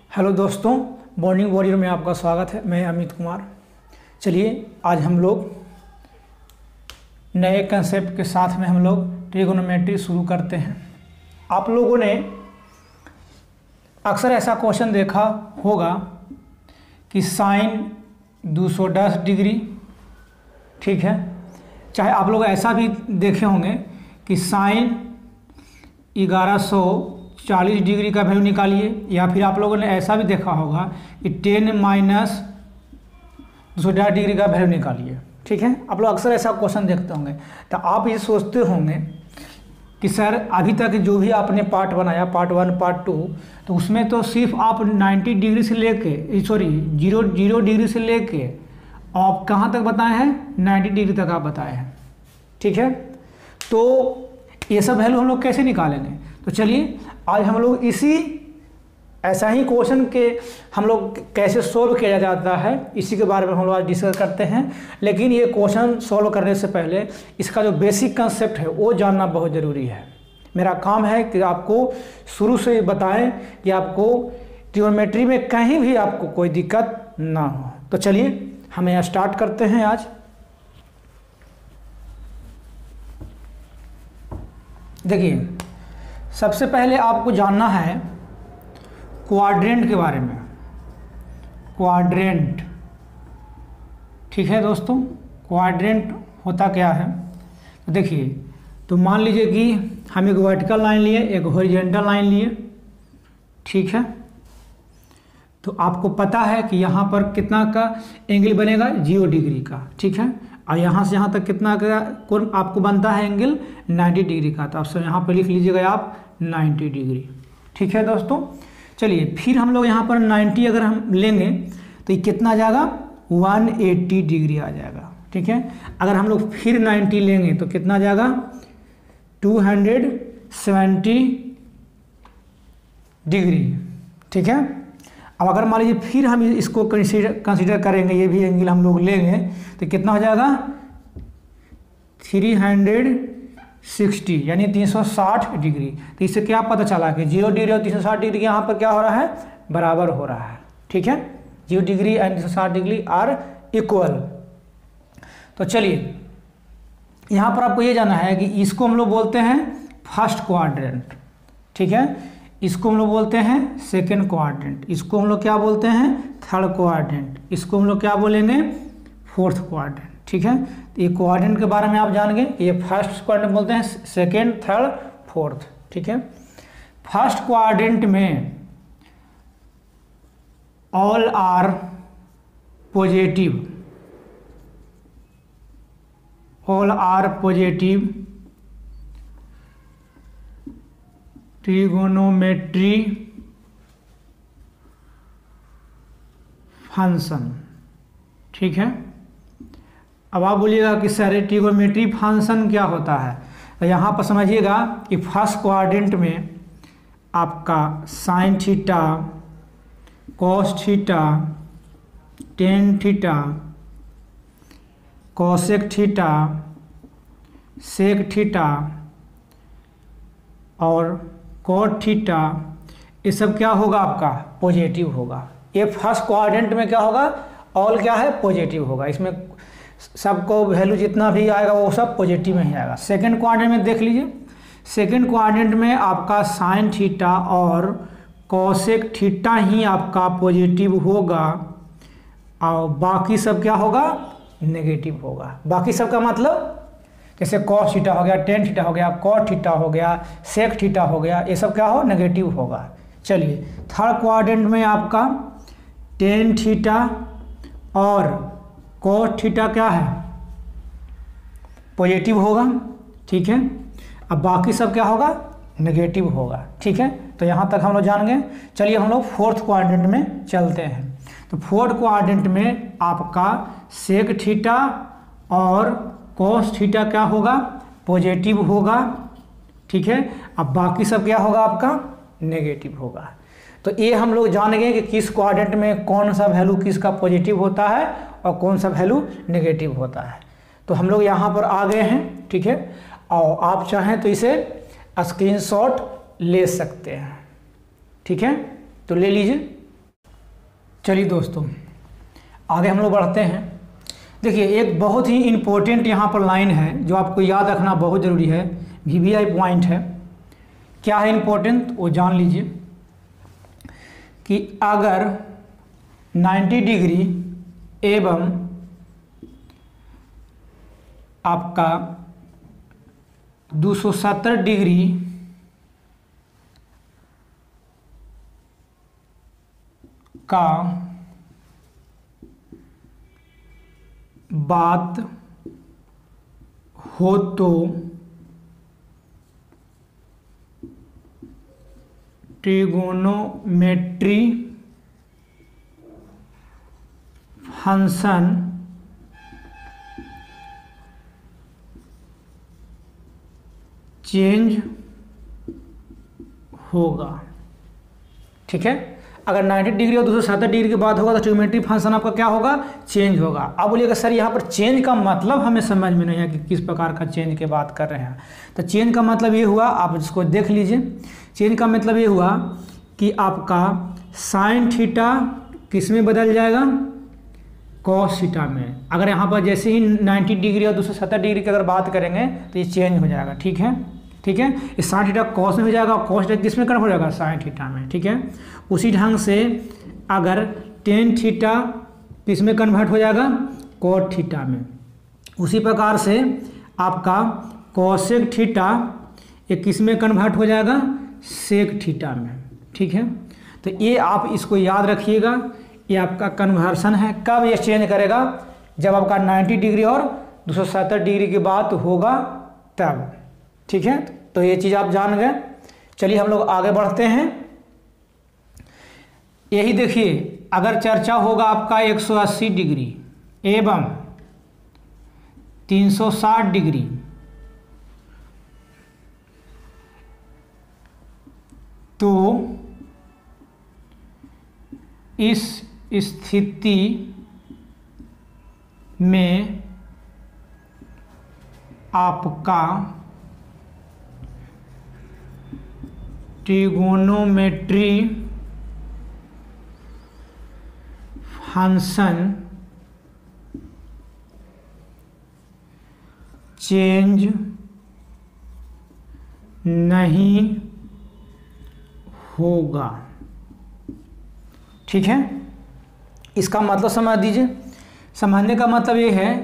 Hello दोस्तों, morning warrior में आपका स्वागत है। मैं अमित कुमार। चलिए आज हम लोग नए कंसेप्ट के साथ में हम लोग ट्रिगोनोमेट्री शुरू करते हैं। आप लोगों ने अक्सर ऐसा क्वेश्चन देखा होगा कि साइन 210 डिग्री, ठीक है। चाहे आप लोग ऐसा भी देखे होंगे कि साइन 1140 डिग्री का वैल्यू निकालिए, या फिर आप लोगों ने ऐसा भी देखा होगा कि 10 माइनस 210 डिग्री का वैल्यू निकालिए, ठीक है। आप लोग अक्सर ऐसा क्वेश्चन देखते होंगे। तो आप ये सोचते होंगे कि सर अभी तक जो भी आपने पार्ट बनाया, पार्ट 1 पार्ट 2, तो उसमें तो सिर्फ आप 90 डिग्री से लेके 0 डिग्री से लेके आप कहाँ तक बताए हैं, 90 डिग्री तक आप बताए हैं, ठीक है। तो ये सब वैल्यू हम लोग कैसे निकालेंगे? तो चलिए आज हम लोग ऐसा ही क्वेश्चन के हम लोग कैसे सोल्व किया जाता है, इसी के बारे में हम लोग आज डिस्कस करते हैं। लेकिन ये क्वेश्चन सोल्व करने से पहले इसका जो बेसिक कंसेप्ट है वो जानना बहुत ज़रूरी है। मेरा काम है कि आपको शुरू से बताएं कि आपको ट्रिगोनोमेट्री में कहीं भी आपको कोई दिक्कत ना हो। तो चलिए हमें स्टार्ट करते हैं आज। देखिए, सबसे पहले आपको जानना है क्वाड्रेंट के बारे में। क्वाड्रेंट, ठीक है दोस्तों। क्वाड्रेंट होता क्या है? तो देखिए, तो मान लीजिए कि हम एक वर्टिकल लाइन लिए, एक हॉरिजॉन्टल लाइन लिए, ठीक है। तो आपको पता है कि यहाँ पर कितना का एंगल बनेगा, 0 डिग्री का, ठीक है। और यहाँ से यहाँ तक कितना का कोण आपको बनता है एंगल, 90 डिग्री का। तो आप सब यहाँ पर लिख लीजिएगा आप 90 डिग्री, ठीक है दोस्तों। चलिए फिर हम लोग यहाँ पर 90 अगर हम लेंगे तो ये कितना आ जाएगा, 180 डिग्री आ जाएगा, ठीक है। अगर हम लोग फिर 90 लेंगे तो कितना आ जाएगा, 270 डिग्री, ठीक है। अब अगर मान लीजिए फिर हम इसको कंसीडर करेंगे, ये भी एंगल हम लोग लेंगे तो कितना हो जाएगा, 360 यानी 360 डिग्री। तो इससे क्या पता चला कि 0 डिग्री और 360 डिग्री यहाँ पर क्या हो रहा है, बराबर हो रहा है, ठीक है। 0 degree and 360 degree are equal. तो चलिए यहाँ पर आपको ये जानना है कि इसको हम लोग बोलते हैं फर्स्ट क्वाड्रेंट, ठीक है। इसको हम लोग बोलते हैं सेकेंड क्वाड्रेंट, इसको हम लोग क्या बोलते हैं, थर्ड क्वाड्रेंट, इसको हम लोग क्या बोलेंगे, फोर्थ क्वाड्रेंट, ठीक है। तो ये क्वाड्रेंट के बारे में आप जानेंगे। ये फर्स्ट क्वाड्रेंट बोलते हैं, सेकेंड, थर्ड, फोर्थ, ठीक है। फर्स्ट क्वाड्रेंट में all are positive, all are positive trigonometry function, ठीक है। अब आप बोलिएगा कि सर ट्रिगोनोमेट्री फंक्शन क्या होता है? तो यहाँ पर समझिएगा कि फर्स्ट क्वाड्रेंट में आपका sine theta, cos theta, tan theta, cosec theta, sec theta और कॉट थीटा, ये सब क्या होगा, आपका पॉजिटिव होगा। ये फर्स्ट क्वाड्रेंट में क्या होगा, ऑल क्या है, पॉजिटिव होगा। इसमें सबको वैल्यू जितना भी आएगा वो सब पॉजिटिव में ही आएगा। सेकंड क्वाड्रेंट में देख लीजिए, सेकंड क्वाड्रेंट में आपका साइन थीटा और कॉसेक थीटा ही आपका पॉजिटिव होगा और बाकी सब क्या होगा, नेगेटिव होगा। बाकी सब का मतलब जैसे कॉस थीटा हो गया, टेन थीटा हो गया, कॉट थीटा हो गया, सेक थीटा हो गया, ये सब क्या हो, नेगेटिव होगा। चलिए थर्ड क्वाड्रेंट में आपका टेन थीटा और कॉट थीटा क्या है, पॉजिटिव होगा, ठीक है। अब बाकी सब क्या होगा, नेगेटिव होगा, ठीक है। तो यहाँ तक हम लोग जान गए। चलिए हम लोग फोर्थ क्वाड्रेंट में चलते हैं। तो फोर्थ क्वाड्रेंट में आपका सेक थीटा और कॉस थीटा क्या होगा, पॉजिटिव होगा, ठीक है। अब बाकी सब क्या होगा, आपका नेगेटिव होगा। तो ये हम लोग जान गए कि किस क्वाड्रेंट में कौन सा वैल्यू किसका पॉजिटिव होता है और कौन सा वैल्यू नेगेटिव होता है। तो हम लोग यहाँ पर आ गए हैं, ठीक है। और आप चाहें तो इसे स्क्रीनशॉट ले सकते हैं, ठीक है। तो ले लीजिए। चलिए दोस्तों आगे हम लोग बढ़ते हैं। देखिए एक बहुत ही इम्पोर्टेंट यहाँ पर लाइन है जो आपको याद रखना बहुत ज़रूरी है, VVI पॉइंट है। क्या है इम्पोर्टेंट वो जान लीजिए कि अगर 90 डिग्री एवं आपका 270 डिग्री का बात हो तो ट्रिगोनोमेट्री फंक्शन चेंज होगा। ठीक है, अगर 90 डिग्री और 270 डिग्री की बात होगा तो ट्रिगोनोमेट्री फंक्शन आपका क्या होगा, चेंज होगा। अब बोलिएगा सर यहाँ पर चेंज का मतलब हमें समझ में नहीं है कि किस प्रकार का चेंज की बात कर रहे हैं। तो चेंज का मतलब ये हुआ, आप इसको देख लीजिए, चेंज का मतलब ये हुआ कि आपका साइन थीटा किस में बदल जाएगा, कॉस थीटा में। अगर यहाँ पर जैसे ही 90 डिग्री और 270 डिग्री की अगर बात करेंगे तो ये चेंज हो जाएगा। ठीक है, ठीक है, इस साइन थीटा कॉस में हो जाएगा, कॉस थीटा किस में कन्वर्ट हो जाएगा, साइन थीटा में। ठीक है, उसी ढंग से अगर टेन थीटा किस में कन्वर्ट हो जाएगा, कॉट थीटा में। उसी प्रकार से आपका कॉसेक थीटा ये किस में कन्वर्ट हो जाएगा, सेक थीटा में। ठीक है, तो ये आप इसको याद रखिएगा, ये आपका कन्वर्सन है। कब ये चेंज करेगा, जब आपका 90 डिग्री और 270 डिग्री की बात होगा तब। ठीक है, तो ये चीज़ आप जान गए। चलिए हम लोग आगे बढ़ते हैं। यही देखिए, अगर चर्चा होगा आपका 180 डिग्री एवं 360 डिग्री, तो इस स्थिति में आपका ट्रिगोनोमेट्री फंक्शन चेंज नहीं होगा। ठीक है, इसका मतलब समझ दीजिए। समझने का मतलब ये है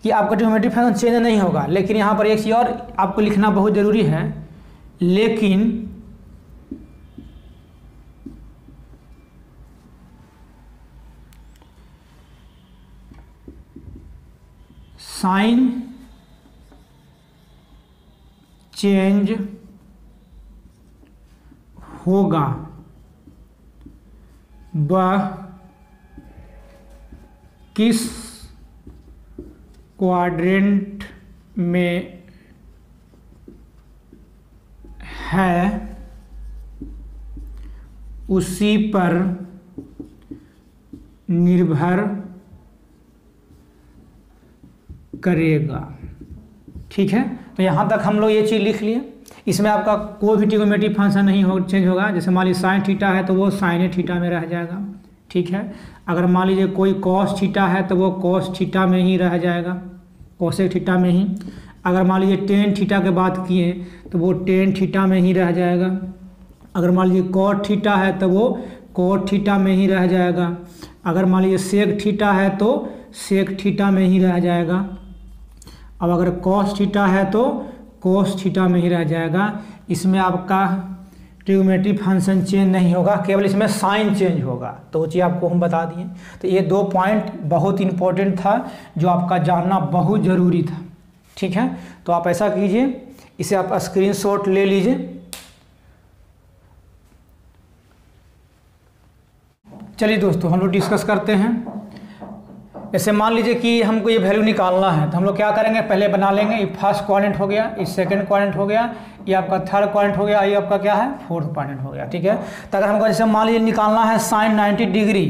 कि आपका ट्रिगोनोमेट्री फंक्शन चेंज नहीं होगा, लेकिन यहाँ पर एक चीज़ और आपको लिखना बहुत ज़रूरी है, लेकिन साइन चेंज होगा, वह किस क्वाड्रेंट में है उसी पर निर्भर करेगा। ठीक है, तो यहाँ तक हम लोग ये चीज़ लिख लिए। इसमें आपका कोई भी ट्रिगोनोमेट्री फंक्शन नहीं हो चेंज होगा। जैसे मान लीजिए साइन थीटा है तो वो साइन थीटा में रह जाएगा। ठीक है, अगर मान लीजिए कोई कॉस थीटा है तो वो कॉस थीटा में ही रह जाएगा, कॉसेक थीटा में ही। अगर मान लीजिए टेन थीटा की बात किए तो वो टेन थीटा में ही रह जाएगा। अगर मान लीजिए कॉट थीटा है तो वो कॉट थीटा में ही रह जाएगा। अगर मान लीजिए सेक थीटा है तो सेक थीटा में ही रह जाएगा। अब अगर कॉस थीटा है तो कोस थीटा में ही रह जाएगा। इसमें आपका ट्रिगोनोमेट्री फंक्शन चेंज नहीं होगा, केवल इसमें साइन चेंज होगा। तो वो चीज़ आपको हम बता दिए। तो ये दो पॉइंट बहुत इंपॉर्टेंट था जो आपका जानना बहुत ज़रूरी था। ठीक है, तो आप ऐसा कीजिए, इसे आप स्क्रीनशॉट ले लीजिए। चलिए दोस्तों हम लोग डिस्कस करते हैं। जैसे मान लीजिए कि हमको ये वैल्यू निकालना है तो हम लोग क्या करेंगे, पहले बना लेंगे। ये फर्स्ट क्वाड्रेंट हो गया, ये सेकंड क्वाड्रेंट हो गया, ये आपका थर्ड क्वाड्रेंट हो गया, ये आपका क्या है, फोर्थ क्वाड्रेंट हो गया। ठीक है, तो अगर हमको जैसे मान लीजिए निकालना है साइन 90 डिग्री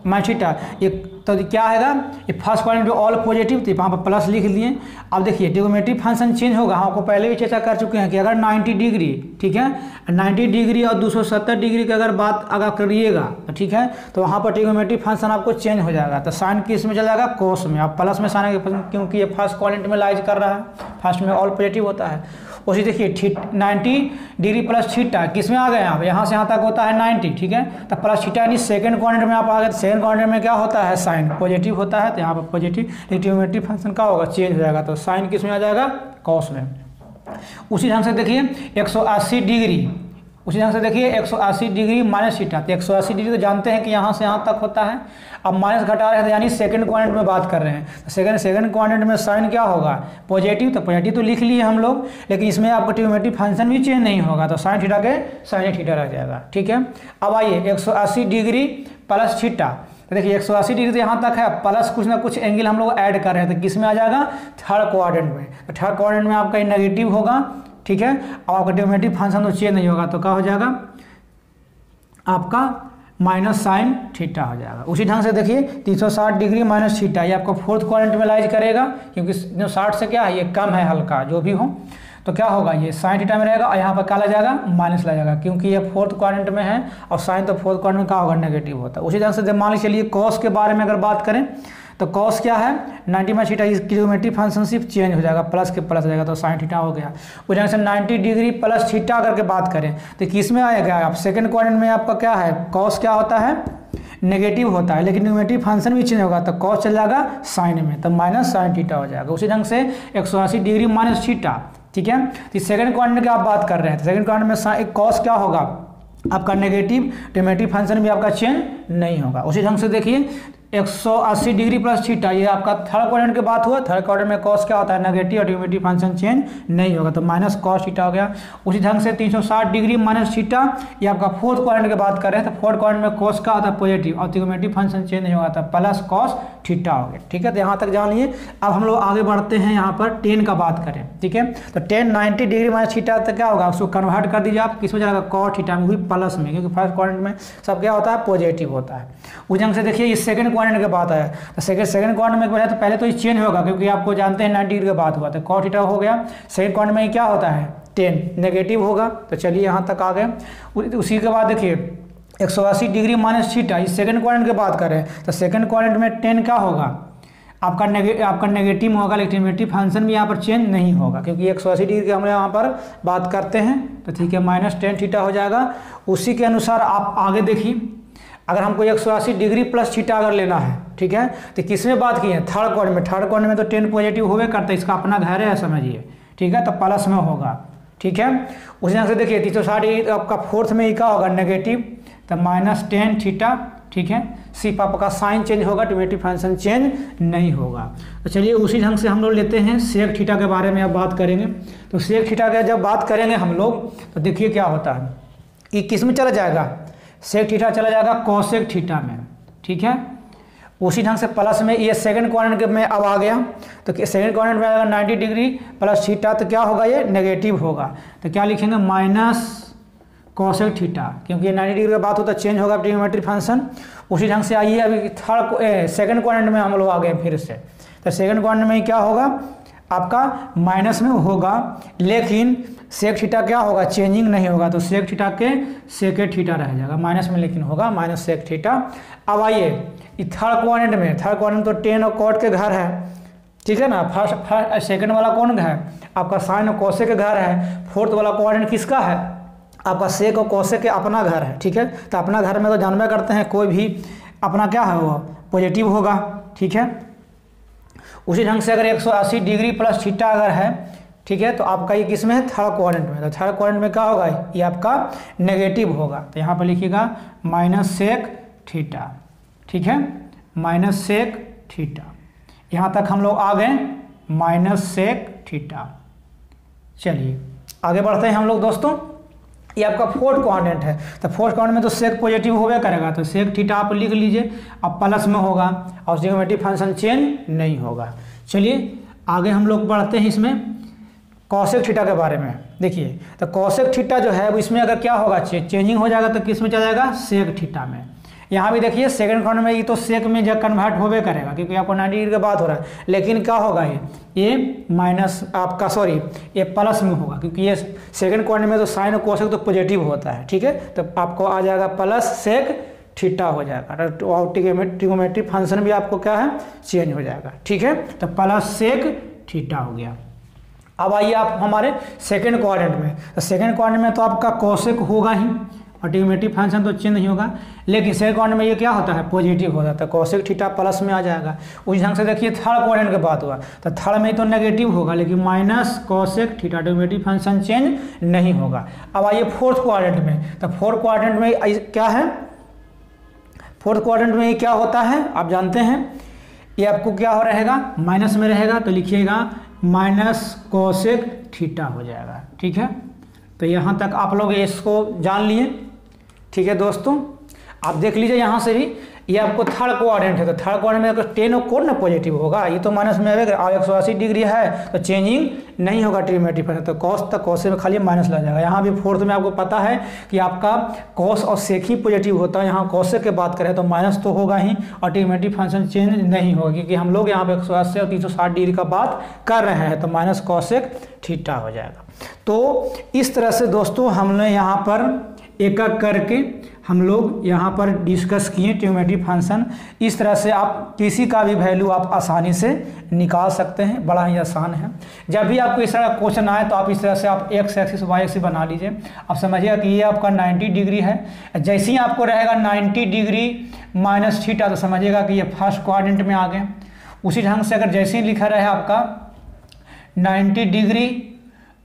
माइनस थीटा, ये तो क्या आएगा, ये फर्स्ट क्वाड्रेंट ऑल पॉजिटिव, तो यहाँ पर प्लस लिख लिए। अब देखिए ट्रिग्नोमेट्रिक फंक्शन चेंज होगा, हम आपको पहले भी चर्चा कर चुके हैं कि अगर 90 डिग्री, ठीक है, 90 डिग्री और 270 डिग्री की अगर बात अगर करिएगा तो ठीक है, तो वहाँ पर ट्रिग्नोमेट्रिक फंक्शन आपको चेंज हो जाएगा। तो साइन किस में चला जाएगा, कोस में। अब प्लस में साइन, क्योंकि ये फर्स्ट क्वाड्रेंट में लाइज कर रहा है, फर्स्ट में ऑल पॉजिटिव होता है। उसी देखिए 90 डिग्री प्लस थीटा किस में आ गए आप, यहाँ से यहाँ तक होता है 90, ठीक है, तो प्लस थीटा यानी सेकंड क्वाड्रेंट में आप आ गए। सेकंड क्वाड्रेंट में क्या होता है, साइन पॉजिटिव होता है, तो यहाँ पर पॉजिटिव ट्रिग्नोमेट्रिक फंक्शन का होगा, चेंज हो जाएगा, तो साइन किस में आ जाएगा, कॉस में। उसी ढंग से देखिए 180 डिग्री, उसी ढंग से देखिए 180 डिग्री माइनस थीटा, तो 180 डिग्री तो जानते हैं कि यहाँ से यहाँ तक होता है। अब माइनस घटा रहे हैं, यानी सेकंड क्वाड्रेंट में बात कर रहे हैं, तो सेकंड क्वाड्रेंट में साइन क्या होगा, पॉजिटिव, तो पॉजिटिव तो लिख लिए हम लोग, लेकिन इसमें आपका ट्रिग्नोमेट्रिक फंक्शन भी चेंज नहीं होगा, तो साइन थीटा के साइन थीटा रह जाएगा, ठीक है। अब आइए 180 डिग्री प्लस थीटा, तो देखिए 180 डिग्री तो यहाँ तक है, प्लस कुछ ना कुछ एंगल हम लोग ऐड कर रहे हैं, तो किस में आ जाएगा, थर्ड क्वाड्रेंट में। तो थर्ड क्वाड्रेंट में आपका नेगेटिव होगा, ठीक है, और आपका ट्रिग्नोमेट्रिक फंक्शन तो चेंज नहीं होगा, तो क्या हो जाएगा आपका माइनस साइन थीटा हो जाएगा। उसी ढंग से देखिए 360 डिग्री माइनस थीटा, ये आपको फोर्थ क्वाड्रेंट में लाइज करेगा, क्योंकि 60 से क्या है, ये कम है हल्का, जो भी हो, तो क्या होगा, ये साइन थीटा में रहेगा, और यहाँ पर क्या लग जाएगा, माइनस लग जाएगा, क्योंकि ये फोर्थ क्वाड्रेंट में है, और साइन तो फोर्थ क्वाड्रेंट में क्या होगा, नेगेटिव होता है। उसी ढंग से मान लीजिए कॉस के बारे में अगर बात करें, तो कॉस क्या है, 90 माइनस थीटा, ट्रिग्नोमेट्रिक फंक्शन सिर्फ चेंज हो जाएगा, प्लस के प्लस हो जाएगा, तो साइन थीटा हो गया। उस ढंग से 90 डिग्री प्लस थीटा अगर के बात करें, तो किस में आएगा, आप सेकंड क्वाड्रेंट में आपका क्या है, कॉस क्या होता है, नेगेटिव होता है, लेकिन ट्रिग्नोमेट्रिक फंक्शन भी चेंज होगा, तो कॉस चल जाएगा साइन में, तो माइनस साइन थीटा हो जाएगा। उसी ढंग से 180 डिग्री माइनस थीटा, ठीक है, तो सेकंड क्वाड्रेंट की आप बात कर रहे हैं, तो सेकंड क्वाड्रेंट में कॉस क्या होगा आपका, नेगेटिव, ट्रिग्नोमेट्रिक फंक्शन भी आपका चेंज नहीं होगा। उसी ढंग से देखिए 180 डिग्री प्लस थीटा, ये आपका थर्ड क्वाड्रेंट की बात हुआ, थर्ड क्वाड्रेंट में कॉस क्या होता है, नेगेटिव, और ट्रिग्नोमेट्रिक फंक्शन चेंज नहीं होगा, तो माइनस कॉस थीटा हो गया। उसी ढंग से 360 डिग्री माइनस थीटा, ये आपका फोर्थ क्वाड्रेंट की बात कर रहे हैं, तो फोर्थ क्वाड्रेंट में कॉस क्या होता है, पॉजिटिव, और ट्रिग्नोमेट्रिक फंक्शन चेंज नहीं होगा, तो प्लस कॉस थीटा हो गया, ठीक है। तो यहाँ तक जान लिए। अब हम लोग आगे बढ़ते हैं, यहाँ पर टेन का बात करें, ठीक है, तो टेन 90 डिग्री माइनस थीटा तो क्या होगा, उसको कन्वर्ट कर दीजिए आप, किस में जाएगा, कॉस थीटा में, वही प्लस में, क्योंकि फर्स्ट क्वाड्रेंट में सब क्या होता है, पॉजिटिव होता है। उस ढंग से देखिए इस सेकंड क्वाड्रेंट की बात है, तो सेकंड क्वाड्रेंट में तो पहले तो ये चेंज होगा, क्योंकि आपको जानते हैं 90 डिग्री की बात हुआ, तो कॉस थीटा हो गया। सेकंड क्वाड्रेंट में क्या होता है, 10 नेगेटिव होगा, तो चलिए यहाँ तक आ गए। उसी के बाद देखिए 180 डिग्री माइनस थीटा, इस सेकंड क्वाड्रेंट की बात करें, तो सेकंड क्वाड्रेंट में 10 क्या होगा, आपका नेगेटिव होगा, लेकिन ट्रिग्नोमेट्रिक फंक्शन भी यहाँ पर चेंज नहीं होगा, क्योंकि 180 डिग्री की हम यहाँ पर बात करते हैं, तो ठीक है, माइनस 10 थीटा हो जाएगा। उसी के अनुसार आप आगे देखिए, अगर हमको 180 डिग्री प्लस थीटा अगर लेना है, ठीक है, तो किस में बात की है, थर्ड क्वाड्रेंट में। थर्ड क्वाड्रेंट में तो 10 पॉजिटिव होवे करता है, इसका अपना घर है समझिए, ठीक है, तो प्लस में होगा, ठीक है। उसी ढंग से देखिए 360 आपका फोर्थ में ही क्या होगा, नेगेटिव, तो माइनस 10 थीटा, ठीक है, सिर्फ आपका साइन चेंज होगा, ट्रिग्नोमेट्रिक फंक्शन चेंज नहीं होगा। तो चलिए उसी ढंग से हम लोग लेते हैं सेक थीटा के बारे में अब बात करेंगे। तो सेक थीटा का जब बात करेंगे हम लोग, तो देखिए क्या होता है, ये किस में चला जाएगा, सेक थीटा चला जाएगा कोसेक थीटा में, ठीक है। उसी ढंग से प्लस में ये सेकंड क्वाड्रेंट में अब आ गया, तो सेकंड क्वाड्रेंट में आएगा 90 डिग्री प्लस थीटा, तो क्या होगा, ये नेगेटिव होगा, तो क्या लिखेंगे, माइनस कोसेक थीटा, क्योंकि ये 90 डिग्री का बात होता है, चेंज होगा ट्रिग्नोमेट्रिक फंक्शन। उसी ढंग से आइए अभी सेकंड क्वाड्रेंट में हम लोग आ गए फिर से, तो सेकंड क्वाड्रेंट में क्या होगा, आपका माइनस में होगा, लेकिन सेक थीटा क्या होगा, चेंजिंग नहीं होगा, तो सेक थीटा के सेकेंड थीटा रह जाएगा, माइनस में लेकिन होगा माइनस सेक थीटा। अब आइए थर्ड क्वाड्रेंट में, थर्ड क्वाड्रेंट तो 10 और कॉट के घर है, ठीक है ना, फर्स्ट सेकंड वाला कौन है, आपका साइन और कोसे के घर है। फोर्थ वाला क्वाड्रेंट किसका है, आपका सेक और कोसे के अपना घर है, ठीक है। तो अपना घर में तो जानबे करते हैं, कोई भी अपना क्या है वो पॉजिटिव होगा, ठीक है। उसी ढंग से अगर 180 डिग्री प्लस थीटा अगर है, ठीक है, तो आपका ये किस में है, थर्ड क्वाड्रेंट में, तो थर्ड क्वाड्रेंट में क्या होगा, ये आपका नेगेटिव होगा, तो यहाँ पर लिखिएगा माइनस सेक थीटा, ठीक है, माइनस सेक थीटा। यहाँ तक हम लोग आ गए, माइनस सेक थीटा। चलिए आगे बढ़ते हैं हम लोग दोस्तों, ये आपका फोर्थ क्वाड्रेंट है, तो फोर्थ क्वाड्रेंट में तो सेक पॉजिटिव होगा करेगा, तो सेक थीटा आप लिख लीजिए, अब प्लस में होगा, और ट्रिग्नोमेट्रिक फंक्शन चेंज नहीं होगा। चलिए आगे हम लोग बढ़ते हैं इसमें कोसेक थीटा के बारे में। देखिए तो कोसेक थीटा जो है इसमें अगर क्या होगा, चेंजिंग हो जाएगा, तो किस में चला जाएगा, सेक थीटा में। यहाँ भी देखिए सेकंड क्वाड्रेंट में ये तो सेक में जब कन्वर्ट होवे करेगा क्योंकि आपको 90 डिग्री का बात हो रहा है, लेकिन क्या होगा ये माइनस आपका सॉरी ये प्लस में होगा क्योंकि ये सेकंड क्वाड्रेंट में तो साइन और कोसेक तो पॉजिटिव होता है। ठीक है, तो आपको आ जाएगा प्लस सेक थीटा हो जाएगा और ट्रिगोनोमेट्रिक फंक्शन भी आपको क्या है चेंज हो जाएगा। ठीक है, तो प्लस सेक थीटा हो गया। अब आइए आप हमारे सेकंड क्वाड्रेंट में, तो सेकंड क्वाड्रेंट में तो आपका कोसेक होगा ही और ट्रिगोनोमेट्रिक फंक्शन तो चेंज नहीं होगा, लेकिन सेकंड क्वाड्रेंट में ये क्या होता है पॉजिटिव हो जाता है, कोसेक थीटा प्लस में आ जाएगा। उस ढंग से देखिए थर्ड क्वाड्रेंट की बात हुआ तो थर्ड में तो नेगेटिव होगा लेकिन minus cosec theta trigonometric function change नहीं होगा। अब आइए फोर्थ क्वाड्रेंट में, तो फोर्थ क्वाड्रेंट में क्या है, फोर्थ क्वाड्रेंट में ये क्या होता है आप जानते हैं, ये आपको क्या हो रहेगा माइनस में रहेगा, तो लिखिएगा माइनस कोसेक थीटा हो जाएगा। ठीक है, तो यहाँ तक आप लोग इसको जान लिए। ठीक है दोस्तों, आप देख लीजिए यहाँ से भी ये आपको थर्ड क्वाड्रेंट है, तो थर्ड क्वाड्रेंट में अगर टेन और कोण ना पॉजिटिव होगा, ये तो माइनस में आएगा और 180 डिग्री है तो चेंजिंग नहीं होगा ट्रिगोनोमेट्रिक फंक्शन, तो कॉस तक कॉस में खाली माइनस लग जाएगा। यहाँ भी फोर्थ में आपको पता है कि आपका कॉस और सेक ही पॉजिटिव होता है, यहाँ कॉसेक की बात करें तो माइनस तो होगा ही और ट्रिगोनोमेट्रिक फंक्शन चेंज नहीं होगा क्योंकि हम लोग यहाँ पे 180 और 360 डिग्री का बात कर रहे हैं, तो माइनस कॉसेक थीटा हो जाएगा। तो इस तरह से दोस्तों हमने यहाँ पर एक एक करके हम लोग यहाँ पर डिस्कस किए ट्रिगोनोमेट्रिक फंक्शन। इस तरह से आप किसी का भी वैल्यू आप आसानी से निकाल सकते हैं, बड़ा ही आसान है। जब भी आपको इस तरह का क्वेश्चन आए तो आप इस तरह से आप एक्स एक्सिस वाई एक्सिस बना लीजिए। आप समझिएगा कि ये आपका 90 डिग्री है, जैसे ही आपको रहेगा 90 डिग्री माइनस थीटा तो समझिएगा कि ये फर्स्ट क्वाड्रेंट में आ गए। उसी ढंग से अगर जैसे ही लिखा रहे आपका 90 डिग्री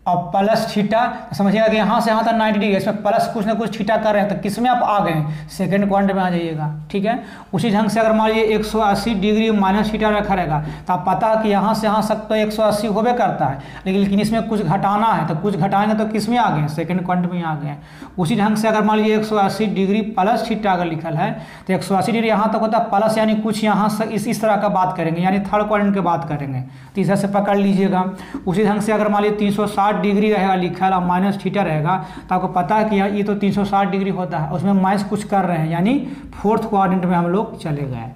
और प्लस थीटा, समझिएगा कि यहाँ से यहाँ तक 90 डिग्री, इसमें प्लस कुछ ना कुछ थीटा कर रहे हैं तो किस में आप आ गए सेकंड क्वाड्रेंट में आ जाइएगा। ठीक है, उसी ढंग से अगर मान लीजिए 180 डिग्री माइनस थीटा रखा रहेगा तो आप पता है कि यहाँ से यहाँ तक तो 180 होबे करता है, लेकिन इसमें कुछ घटाना है तो कुछ घटाएंगे तो किस में आ गए सेकंड क्वाड्रेंट में आ गए। उसी ढंग से अगर मान लीजिए 180 डिग्री प्लस थीटा अगर लिखल है तो 180 डिग्री यहाँ तक होता है प्लस, यानी कुछ यहाँ से इस तरह का बात करेंगे, यानी थर्ड क्वाड्रेंट की बात करेंगे, तो इस तरह से पकड़ लीजिएगा। उसी ढंग से अगर मान लीजिए 360 डिग्री रहेगा लिखा है और माइनस थीटा रहेगा तो आपको पता है कि ये तो 360 डिग्री होता है, उसमें माइनस कुछ कर रहे हैं, यानी फोर्थ क्वाड्रेंट में हम लोग चले गए।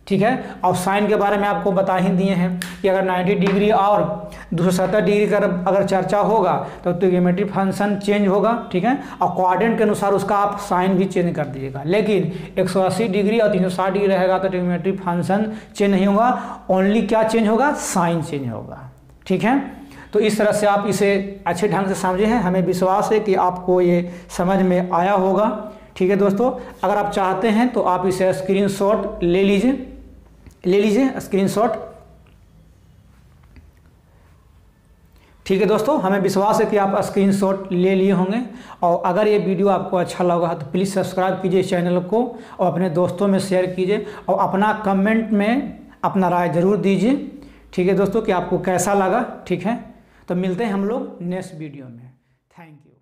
ठीक है, और साइन के बारे में आपको बता ही दिए हैं कि अगर 90 डिग्री और 270 डिग्री का अगर चर्चा होगा तो ट्रिगोनोमेट्रिक फंक्शन चेंज होगा। ठीक है, और क्वाड्रेंट के अनुसार उसका आप साइन भी चेंज कर दीजिएगा, लेकिन 180 डिग्री और 360 डिग्री रहेगा तो ट्रिगोनोमेट्रिक फंक्शन चेंज नहीं होगा, ओनली क्या चेंज होगा साइन चेंज होगा। ठीक है, तो इस तरह से आप इसे अच्छे ढंग से समझे हैं, हमें विश्वास है कि आपको ये समझ में आया होगा। ठीक है दोस्तों, अगर आप चाहते हैं तो आप इसे स्क्रीनशॉट ले लीजिए स्क्रीनशॉट। ठीक है दोस्तों, हमें विश्वास है कि आप स्क्रीनशॉट ले लिए होंगे, और अगर ये वीडियो आपको अच्छा लगा तो प्लीज़ सब्सक्राइब कीजिए चैनल को और अपने दोस्तों में शेयर कीजिए और अपना कमेंट में अपना राय ज़रूर दीजिए। ठीक है दोस्तों, कि आपको कैसा लगा। ठीक है, तो मिलते हैं हम लोग नेक्स्ट वीडियो में। Thank you.